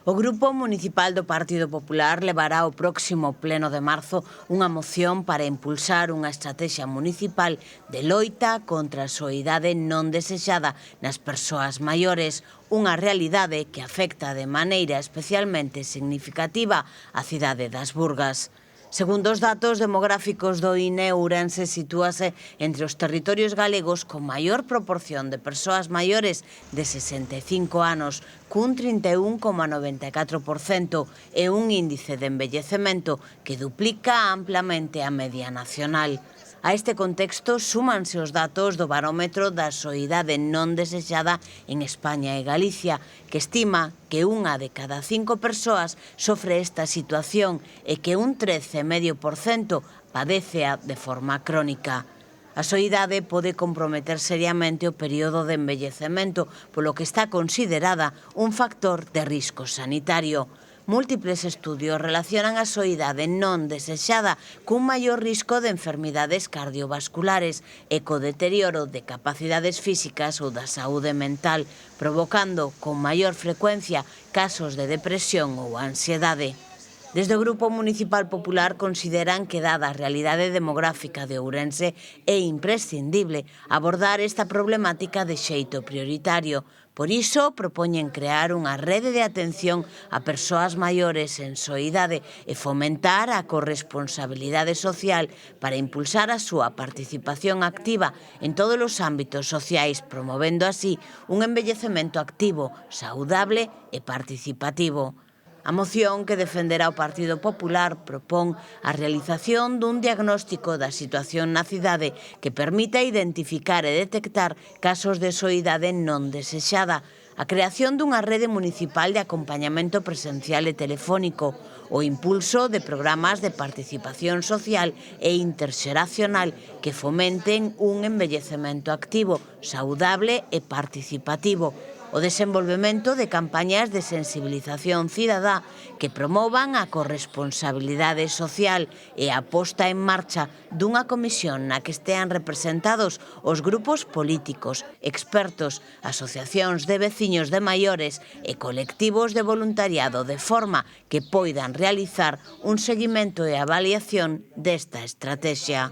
O Grupo Municipal do Partido Popular levará ao próximo pleno de marzo unha moción para impulsar unha estrategia municipal de loita contra a soidade non desexada nas persoas maiores, unha realidade que afecta de maneira especialmente significativa a cidade das Burgas. Segundo os datos demográficos do INE, Ourense sitúase entre os territorios galegos con maior proporción de persoas maiores de 65 anos, cun 31,94% e un índice de envellecemento que duplica amplamente a media nacional. A este contexto súmanse os datos do barómetro da soidade non desexada en España e Galicia, que estima que unha de cada 5 persoas sofre esta situación e que un 13,5% padécea de forma crónica. A soidade pode comprometer seriamente o período de envellecemento, polo que está considerada un factor de risco sanitario. Múltiples estudios relacionan a soidade non desexada cun maior risco de enfermidades cardiovasculares e co deterioro de capacidades físicas ou da saúde mental, provocando con maior frecuencia casos de depresión ou ansiedade. Desde o Grupo Municipal Popular consideran que, dada a realidade demográfica de Ourense, é imprescindible abordar esta problemática de xeito prioritario. Por iso, propoñen crear unha rede de atención a persoas maiores en soidade e fomentar a corresponsabilidade social para impulsar a súa participación activa en todos os ámbitos sociais, promovendo así un envellecemento activo, saudable e participativo. A moción que defenderá o Partido Popular propón a realización dun diagnóstico da situación na cidade que permita identificar e detectar casos de soidade non desexada, a creación dunha rede municipal de acompañamento presencial e telefónico, o impulso de programas de participación social e interxeracional que fomenten un envellecemento activo, saudable e participativo, o desenvolvemento de campañas de sensibilización cidadá que promovan a corresponsabilidade social e a posta en marcha dunha comisión na que estean representados os grupos políticos, expertos, asociacións de veciños de maiores e colectivos de voluntariado de forma que poidan realizar un seguimento e avaliación desta estrategia.